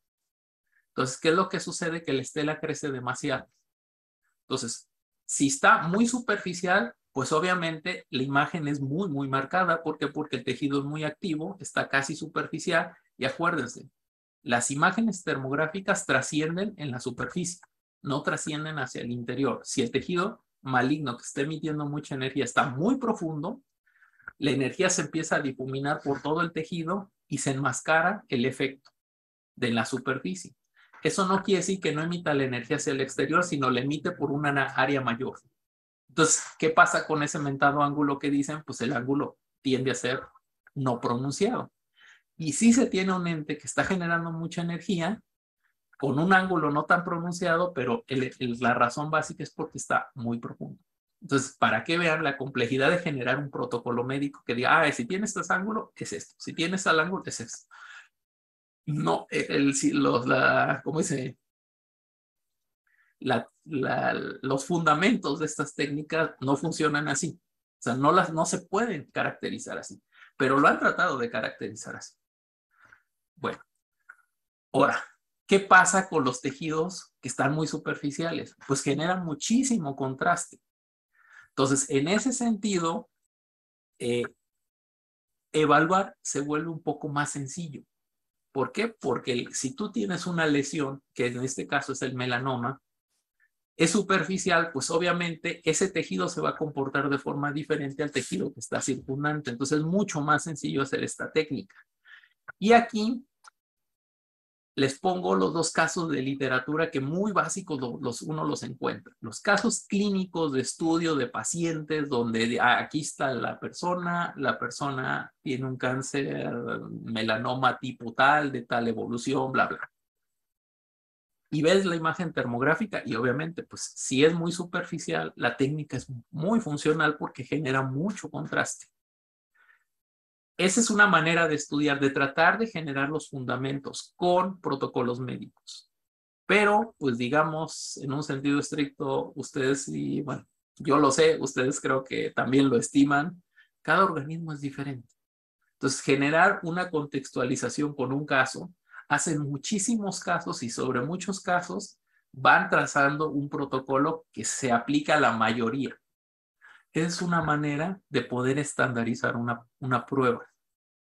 Entonces, ¿qué es lo que sucede? Que la estela crece demasiado. Entonces, si está muy superficial, pues obviamente la imagen es muy, muy marcada. ¿Por qué? Porque el tejido es muy activo, está casi superficial, y acuérdense, las imágenes termográficas trascienden en la superficie, no trascienden hacia el interior. Si el tejido maligno que está emitiendo mucha energía está muy profundo, la energía se empieza a difuminar por todo el tejido y se enmascara el efecto de la superficie. Eso no quiere decir que no emita la energía hacia el exterior, sino la emite por una área mayor. Entonces, ¿qué pasa con ese mentado ángulo que dicen? Pues el ángulo tiende a ser no pronunciado. Y si se tiene un ente que está generando mucha energía, con un ángulo no tan pronunciado, pero la razón básica es porque está muy profundo. Entonces, para que vean la complejidad de generar un protocolo médico que diga, si tienes este ángulo, es esto. Si tienes tal ángulo, es esto. No, ¿cómo dice? Los fundamentos de estas técnicas no funcionan así. O sea, no se pueden caracterizar así, pero lo han tratado de caracterizar así. Bueno, ahora, ¿qué pasa con los tejidos que están muy superficiales? Pues generan muchísimo contraste. Entonces, en ese sentido, evaluar se vuelve un poco más sencillo. ¿Por qué? Porque si tú tienes una lesión, que en este caso es el melanoma, es superficial, pues obviamente ese tejido se va a comportar de forma diferente al tejido que está circundante. Entonces es mucho más sencillo hacer esta técnica. Y aquí les pongo los dos casos de literatura que muy básicos uno los encuentra. Los casos clínicos de estudio de pacientes donde aquí está la persona tiene un cáncer, melanoma tipo tal, de tal evolución, bla, bla. Y ves la imagen termográfica y obviamente, pues si es muy superficial, la técnica es muy funcional porque genera mucho contraste. Esa es una manera de estudiar, de tratar de generar los fundamentos con protocolos médicos. Pero, pues digamos, en un sentido estricto, ustedes, y bueno, yo lo sé, ustedes creo que también lo estiman, cada organismo es diferente. Entonces, generar una contextualización con un caso, hacen muchísimos casos y sobre muchos casos van trazando un protocolo que se aplica a la mayoría. Es una manera de poder estandarizar una prueba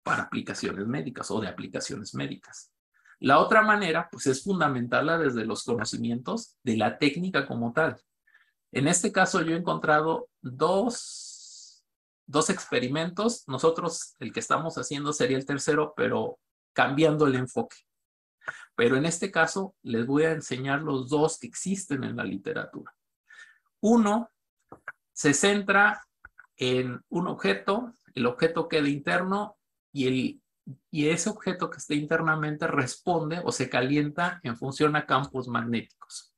para aplicaciones médicas o de aplicaciones médicas. La otra manera, pues, es fundamentarla desde los conocimientos de la técnica como tal. En este caso, yo he encontrado dos experimentos. Nosotros, el que estamos haciendo sería el tercero, pero cambiando el enfoque. Pero en este caso, les voy a enseñar los dos que existen en la literatura. Uno se centra en un objeto, el objeto queda interno y ese objeto que está internamente responde o se calienta en función a campos magnéticos.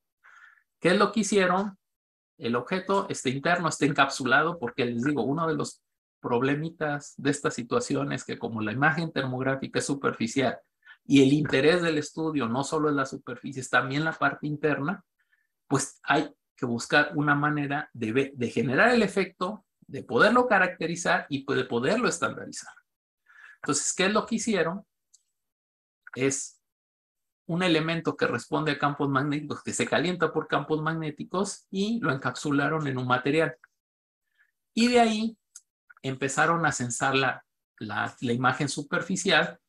¿Qué es lo que hicieron? El objeto está interno, está encapsulado, porque les digo, uno de los problemitas de esta situación es que como la imagen termográfica es superficial y el interés del estudio no solo es la superficie, es también la parte interna, pues hay que buscar una manera de generar el efecto, de poderlo caracterizar y de poderlo estandarizar. Entonces, ¿qué es lo que hicieron? Es un elemento que responde a campos magnéticos, que se calienta por campos magnéticos y lo encapsularon en un material. Y de ahí empezaron a censar la imagen superficial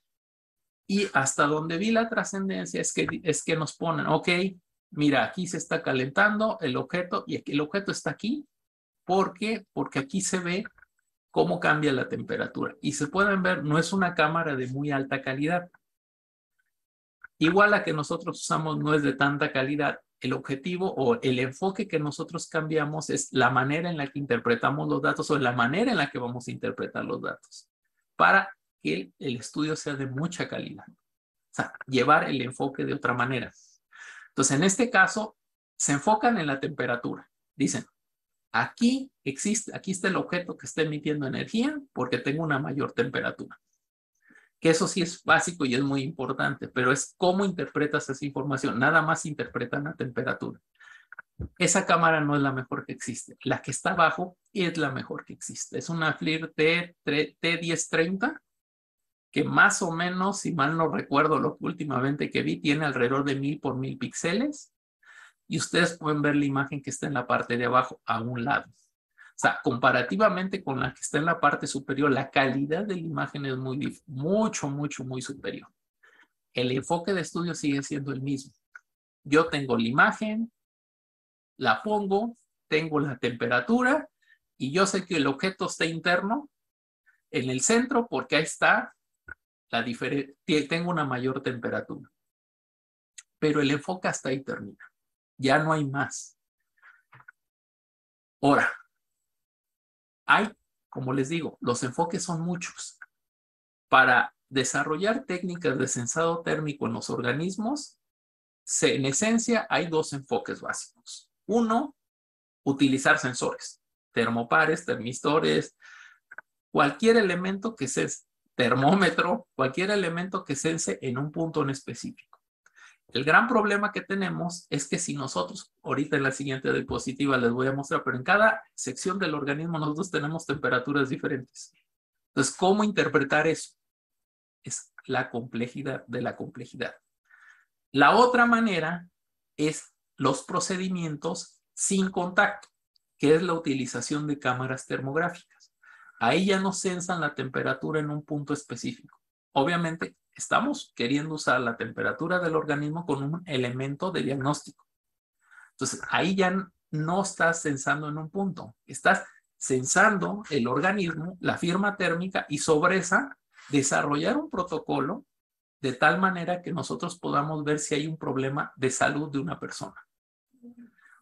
y hasta donde vi la trascendencia es que nos ponen, ok, mira, aquí se está calentando el objeto y el objeto está aquí. ¿Por qué? Porque aquí se ve cómo cambia la temperatura. Y se pueden ver, no es una cámara de muy alta calidad. Igual la que nosotros usamos no es de tanta calidad. El objetivo o el enfoque que nosotros cambiamos es la manera en la que interpretamos los datos o la manera en la que vamos a interpretar los datos para que el estudio sea de mucha calidad. O sea, llevar el enfoque de otra manera. Entonces, en este caso, se enfocan en la temperatura. Dicen, aquí está el objeto que está emitiendo energía porque tengo una mayor temperatura. Que eso sí es básico y es muy importante, pero es cómo interpretas esa información. Nada más interpretan la temperatura. Esa cámara no es la mejor que existe. La que está abajo es la mejor que existe. Es una FLIR T1030 que más o menos, si mal no recuerdo lo que últimamente que vi, tiene alrededor de 1000 por 1000 píxeles. Y ustedes pueden ver la imagen que está en la parte de abajo a un lado. O sea, comparativamente con la que está en la parte superior, la calidad de la imagen es muy superior. El enfoque de estudio sigue siendo el mismo. Yo tengo la imagen, la pongo, tengo la temperatura y yo sé que el objeto está interno en el centro porque ahí está la diferencia, tengo una mayor temperatura. Pero el enfoque hasta ahí termina. Ya no hay más. Ahora, como les digo, los enfoques son muchos. Para desarrollar técnicas de sensado térmico en los organismos, en esencia hay dos enfoques básicos. Uno, utilizar sensores, termopares, termistores, cualquier elemento que sense, termómetro, cualquier elemento que sense en un punto en específico. El gran problema que tenemos es que si nosotros, ahorita en la siguiente diapositiva les voy a mostrar, pero en cada sección del organismo nosotros tenemos temperaturas diferentes. Entonces, ¿cómo interpretar eso? Es la complejidad de la complejidad. La otra manera es los procedimientos sin contacto, que es la utilización de cámaras termográficas. Ahí ya no sensan la temperatura en un punto específico. Obviamente, estamos queriendo usar la temperatura del organismo con un elemento de diagnóstico. Entonces, ahí ya no estás sensando en un punto. Estás sensando el organismo, la firma térmica y sobre esa desarrollar un protocolo de tal manera que nosotros podamos ver si hay un problema de salud de una persona.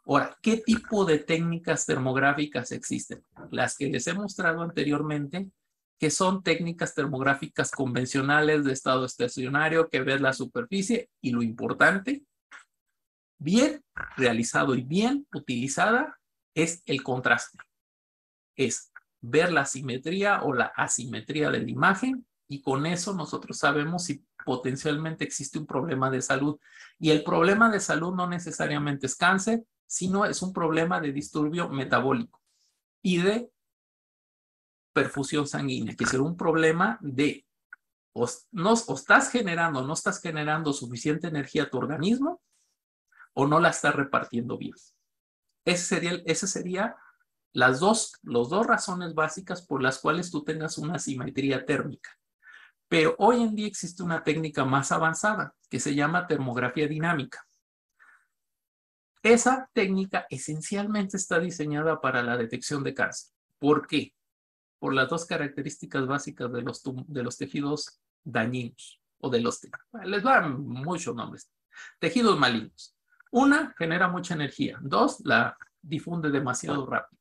Ahora, ¿qué tipo de técnicas termográficas existen? Las que les he mostrado anteriormente, que son técnicas termográficas convencionales de estado estacionario, que ves la superficie y lo importante, bien realizado y bien utilizada, es el contraste. Es ver la simetría o la asimetría de la imagen y con eso nosotros sabemos si potencialmente existe un problema de salud. Y el problema de salud no necesariamente es cáncer, sino es un problema de disturbio metabólico y de perfusión sanguínea, que es un problema de o estás generando, no estás generando suficiente energía a tu organismo o no la estás repartiendo bien. Ese sería las dos razones básicas por las cuales tú tengas una asimetría térmica. Pero hoy en día existe una técnica más avanzada que se llama termografía dinámica. Esa técnica esencialmente está diseñada para la detección de cáncer. ¿Por qué? Por las dos características básicas de los tejidos dañinos o de los les dan muchos nombres. Tejidos malignos. Una, genera mucha energía. Dos, la difunde demasiado rápido.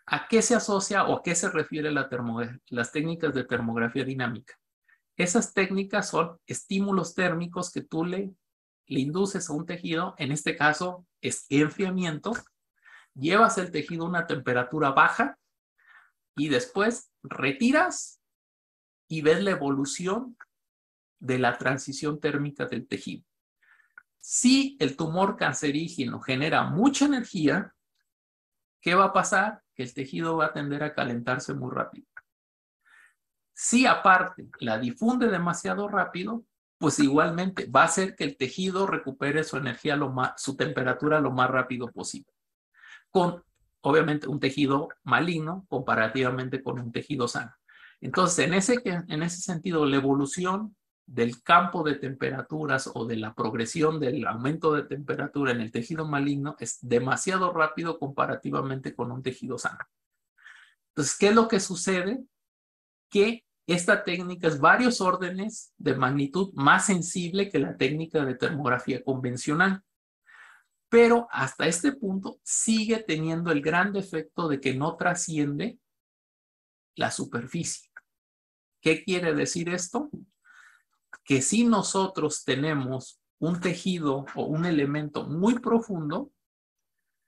¿A qué se asocia o a qué se refiere las técnicas de termografía dinámica? Esas técnicas son estímulos térmicos que tú le induces a un tejido, en este caso es enfriamiento, llevas el tejido a una temperatura baja y después retiras y ves la evolución de la transición térmica del tejido. Si el tumor cancerígeno genera mucha energía, ¿qué va a pasar? Que el tejido va a tender a calentarse muy rápido. Si aparte la difunde demasiado rápido, pues igualmente va a hacer que el tejido recupere su energía, su temperatura lo más rápido posible. Con, obviamente, un tejido maligno comparativamente con un tejido sano. Entonces, en ese sentido, la evolución del campo de temperaturas o de la progresión del aumento de temperatura en el tejido maligno es demasiado rápido comparativamente con un tejido sano. Entonces, ¿qué es lo que sucede? Que esta técnica es varios órdenes de magnitud más sensible que la técnica de termografía convencional. Pero hasta este punto sigue teniendo el gran defecto de que no trasciende la superficie. ¿Qué quiere decir esto? Que si nosotros tenemos un tejido o un elemento muy profundo,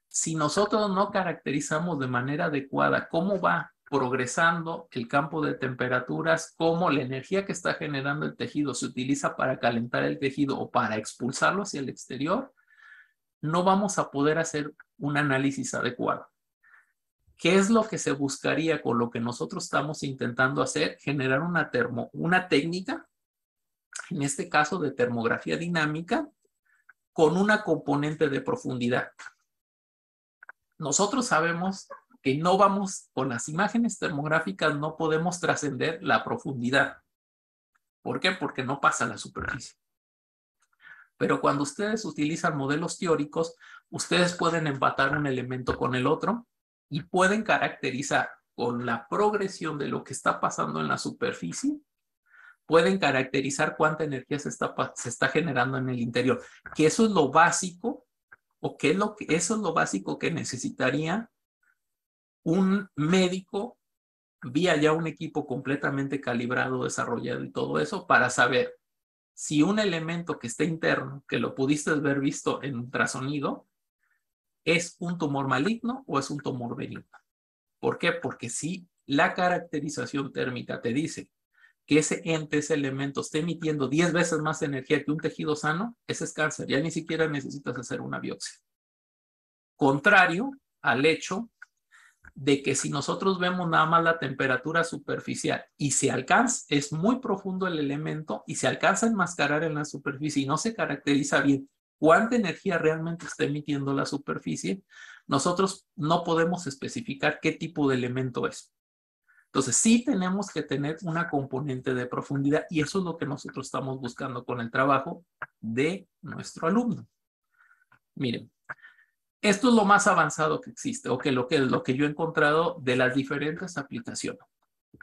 si nosotros no caracterizamos de manera adecuada cómo va progresando el campo de temperaturas, cómo la energía que está generando el tejido se utiliza para calentar el tejido o para expulsarlo hacia el exterior, no vamos a poder hacer un análisis adecuado. ¿Qué es lo que se buscaría con lo que nosotros estamos intentando hacer? Generar una técnica, en este caso de termografía dinámica, con una componente de profundidad. Nosotros sabemos que no vamos, con las imágenes termográficas no podemos trascender la profundidad. ¿Por qué? Porque no pasa la superficie. Pero cuando ustedes utilizan modelos teóricos, ustedes pueden empatar un elemento con el otro y pueden caracterizar con la progresión de lo que está pasando en la superficie, pueden caracterizar cuánta energía se está generando en el interior. Que eso es lo básico, o eso es lo básico que necesitaría un médico vía ya un equipo completamente calibrado, desarrollado y todo eso para saber si un elemento que está interno, que lo pudiste haber visto en ultrasonido, es un tumor maligno o es un tumor benigno. ¿Por qué? Porque si la caracterización térmica te dice que ese ente, ese elemento, esté emitiendo 10 veces más energía que un tejido sano, ese es cáncer. Ya ni siquiera necesitas hacer una biopsia. Contrario al hecho de que si nosotros vemos nada más la temperatura superficial y se alcanza, es muy profundo el elemento y se alcanza a enmascarar en la superficie y no se caracteriza bien cuánta energía realmente está emitiendo la superficie, nosotros no podemos especificar qué tipo de elemento es. Entonces sí tenemos que tener una componente de profundidad y eso es lo que nosotros estamos buscando con el trabajo de nuestro alumno. Miren. Esto es lo más avanzado que existe, o que lo que yo he encontrado de las diferentes aplicaciones.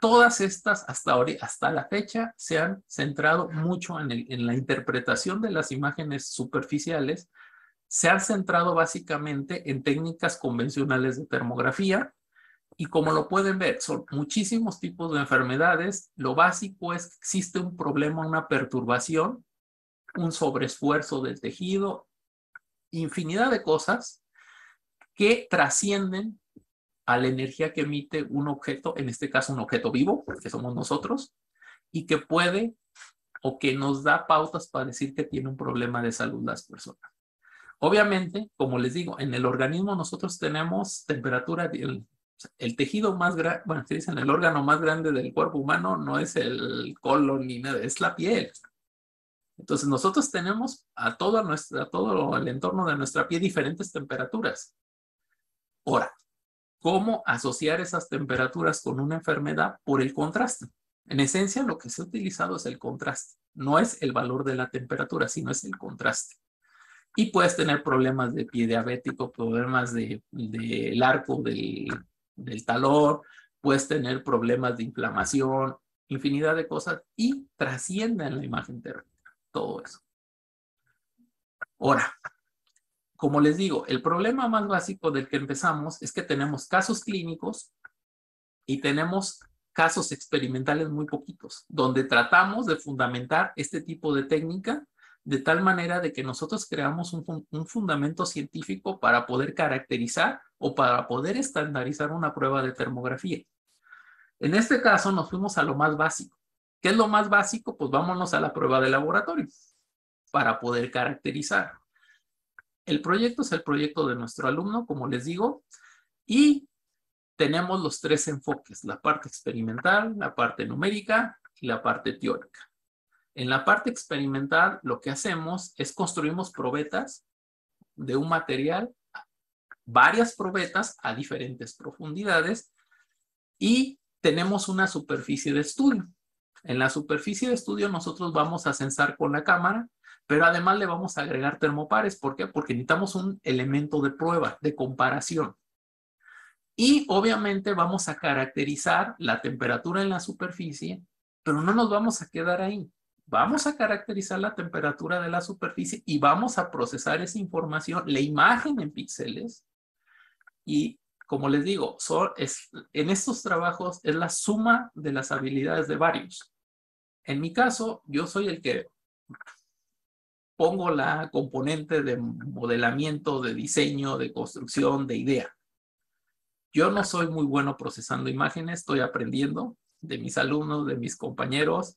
todas estas hasta la fecha se han centrado mucho en la interpretación de las imágenes superficiales, se han centrado básicamente en técnicas convencionales de termografía y como lo pueden ver, son muchísimos tipos de enfermedades. Lo básico es que existe un problema, una perturbación, un sobreesfuerzo del tejido, infinidad de cosas que trascienden a la energía que emite un objeto, en este caso un objeto vivo, que somos nosotros, y que puede o que nos da pautas para decir que tiene un problema de salud las personas. Obviamente, como les digo, en el organismo nosotros tenemos temperatura, el tejido más grande, bueno, se dicen el órgano más grande del cuerpo humano no es el colon ni nada, es la piel. Entonces nosotros tenemos a todo el entorno de nuestra piel diferentes temperaturas. Ahora, ¿cómo asociar esas temperaturas con una enfermedad? Por el contraste. En esencia, lo que se ha utilizado es el contraste. No es el valor de la temperatura, sino es el contraste. Y puedes tener problemas de pie diabético, problemas del arco del talón, puedes tener problemas de inflamación, infinidad de cosas y trascienden la imagen térmica, todo eso. Ahora, como les digo, el problema más básico del que empezamos es que tenemos casos clínicos y tenemos casos experimentales muy poquitos, donde tratamos de fundamentar este tipo de técnica de tal manera de que nosotros creamos un fundamento científico para poder caracterizar o para poder estandarizar una prueba de termografía. En este caso nos fuimos a lo más básico. ¿Qué es lo más básico? Pues vámonos a la prueba de laboratorio para poder caracterizar. El proyecto es el proyecto de nuestro alumno, como les digo, y tenemos los tres enfoques, la parte experimental, la parte numérica y la parte teórica. En la parte experimental, lo que hacemos es construimos probetas de un material, varias probetas a diferentes profundidades y tenemos una superficie de estudio. En la superficie de estudio nosotros vamos a censar con la cámara, pero además le vamos a agregar termopares. ¿Por qué? Porque necesitamos un elemento de prueba, de comparación. Y obviamente vamos a caracterizar la temperatura en la superficie, pero no nos vamos a quedar ahí. Vamos a caracterizar la temperatura de la superficie y vamos a procesar esa información, la imagen en píxeles. Y como les digo, en estos trabajos es la suma de las habilidades de varios. En mi caso, yo soy el que pongo la componente de modelamiento, de diseño, de construcción, de idea. Yo no soy muy bueno procesando imágenes, estoy aprendiendo de mis alumnos, de mis compañeros.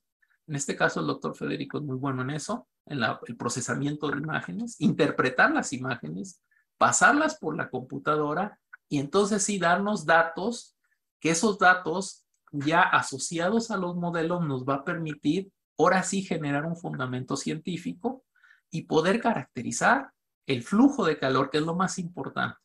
En este caso, el doctor Federico es muy bueno en eso, en el procesamiento de imágenes, interpretar las imágenes, pasarlas por la computadora y entonces sí darnos datos, que esos datos ya asociados a los modelos nos va a permitir ahora sí generar un fundamento científico y poder caracterizar el flujo de calor, que es lo más importante.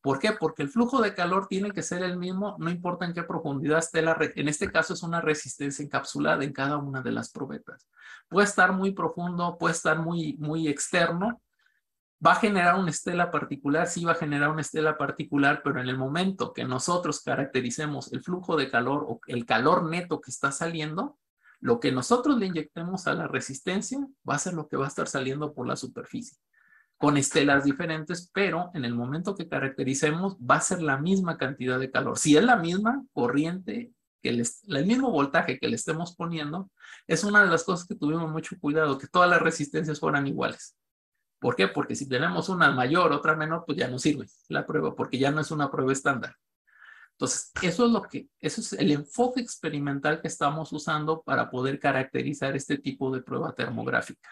¿Por qué? Porque el flujo de calor tiene que ser el mismo, no importa en qué profundidad esté en este caso es una resistencia encapsulada en cada una de las probetas. Puede estar muy profundo, puede estar muy externo. ¿Va a generar una estela particular? Sí, va a generar una estela particular, pero en el momento que nosotros caractericemos el flujo de calor o el calor neto que está saliendo, lo que nosotros le inyectemos a la resistencia va a ser lo que va a estar saliendo por la superficie, con estelas diferentes, pero en el momento que caractericemos va a ser la misma cantidad de calor. Si es la misma corriente, el mismo voltaje que le estemos poniendo, es una de las cosas que tuvimos mucho cuidado, que todas las resistencias fueran iguales. ¿Por qué? Porque si tenemos una mayor, otra menor, pues ya no sirve la prueba, porque ya no es una prueba estándar. Entonces, eso es el enfoque experimental que estamos usando para poder caracterizar este tipo de prueba termográfica.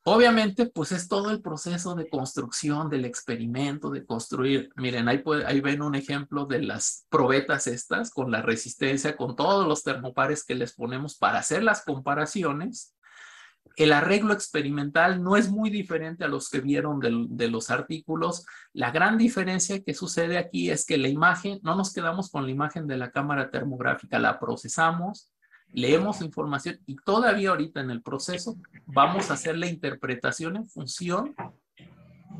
Obviamente, pues es todo el proceso de construcción del experimento, de construir. Miren, ahí ven un ejemplo de las probetas estas, con la resistencia, con todos los termopares que les ponemos para hacer las comparaciones. El arreglo experimental no es muy diferente a los que vieron de los artículos. La gran diferencia que sucede aquí es que la imagen, no nos quedamos con la imagen de la cámara termográfica, la procesamos, leemos información y todavía ahorita en el proceso vamos a hacer la interpretación en función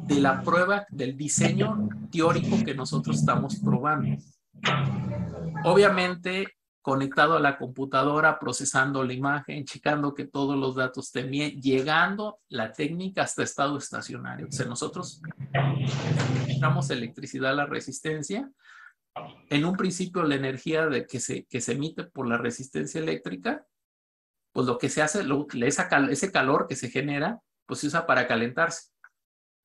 de la prueba del diseño teórico que nosotros estamos probando. Obviamente, conectado a la computadora, procesando la imagen, checando que todos los datos estén bien, llegando la técnica hasta estado estacionario. O sea, nosotros suministramos electricidad a la resistencia. En un principio, la energía que se emite por la resistencia eléctrica, pues lo que se hace, ese calor que se genera, pues se usa para calentarse.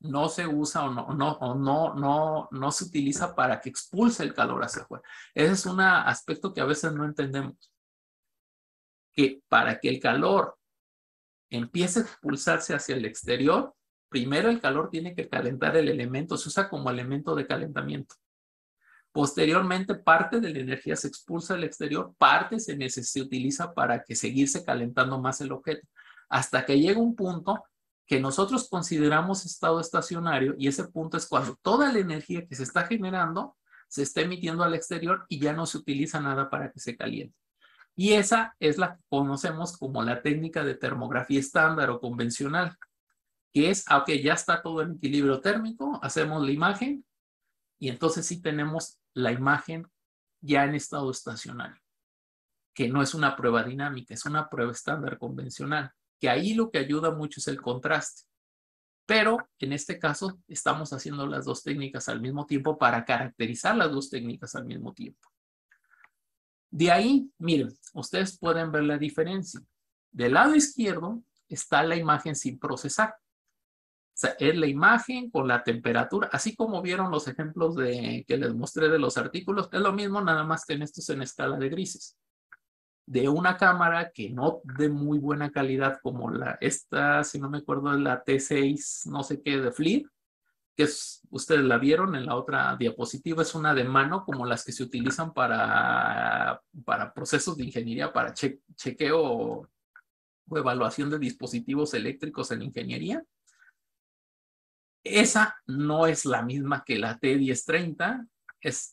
No se usa no se utiliza para que expulse el calor hacia afuera. Ese es un aspecto que a veces no entendemos. Que para que el calor empiece a expulsarse hacia el exterior, primero el calor tiene que calentar el elemento, se usa como elemento de calentamiento. Posteriormente, parte de la energía se expulsa al exterior, parte se utiliza para que seguirse calentando más el objeto, hasta que llega un punto que nosotros consideramos estado estacionario, y ese punto es cuando toda la energía que se está generando se está emitiendo al exterior y ya no se utiliza nada para que se caliente. Y esa es la que conocemos como la técnica de termografía estándar o convencional, que es, aunque ya está todo en equilibrio térmico, hacemos la imagen y entonces sí tenemos la imagen ya en estado estacionario, que no es una prueba dinámica, es una prueba estándar convencional, que ahí lo que ayuda mucho es el contraste. Pero en este caso estamos haciendo las dos técnicas al mismo tiempo para caracterizar las dos técnicas al mismo tiempo. De ahí, miren, ustedes pueden ver la diferencia. Del lado izquierdo está la imagen sin procesar. O sea, es la imagen con la temperatura, así como vieron los ejemplos que les mostré de los artículos, es lo mismo, nada más que en estos en escala de grises. De una cámara que no de muy buena calidad como esta, si no me acuerdo, es la T6, no sé qué, de FLIR, que ustedes la vieron en la otra diapositiva, es una de mano como las que se utilizan para procesos de ingeniería, para chequeo o evaluación de dispositivos eléctricos en ingeniería. Esa no es la misma que la T1030.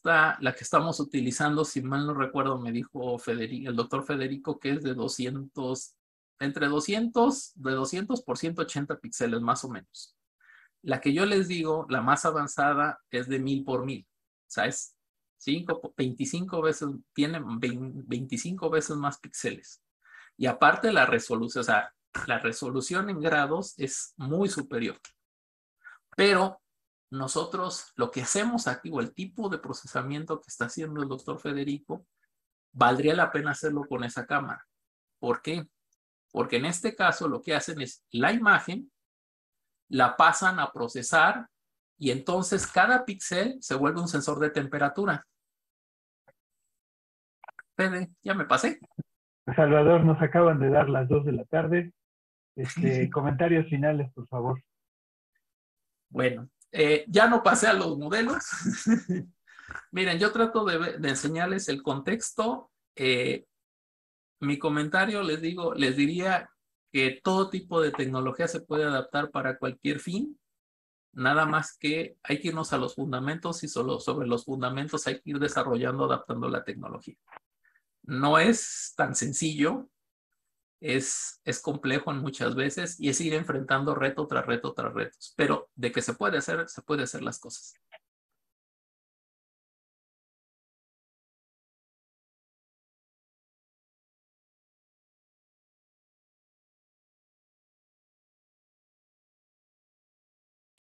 La que estamos utilizando, si mal no recuerdo, me dijo el doctor Federico, que es de 200, entre 200, de 200 por 180 píxeles más o menos. La que yo les digo, la más avanzada, es de 1000 por 1000. O sea, es 25 veces, tiene 25 veces más píxeles. Y aparte la resolución, o sea, la resolución en grados es muy superior. Pero nosotros lo que hacemos aquí, o el tipo de procesamiento que está haciendo el doctor Federico, valdría la pena hacerlo con esa cámara. ¿Por qué? Porque en este caso lo que hacen es la imagen, la pasan a procesar y entonces cada píxel se vuelve un sensor de temperatura. Fede, ya me pasé. Salvador, nos acaban de dar las 2 de la tarde. Comentarios finales, por favor. Bueno, ya no pasé a los modelos. Miren, yo trato de enseñarles el contexto. Mi comentario les diría que todo tipo de tecnología se puede adaptar para cualquier fin. Nada más que hay que irnos a los fundamentos y solo sobre los fundamentos hay que ir desarrollando, adaptando la tecnología. No es tan sencillo, es complejo en muchas veces y es ir enfrentando reto tras reto tras retos, pero de que se puede hacer las cosas.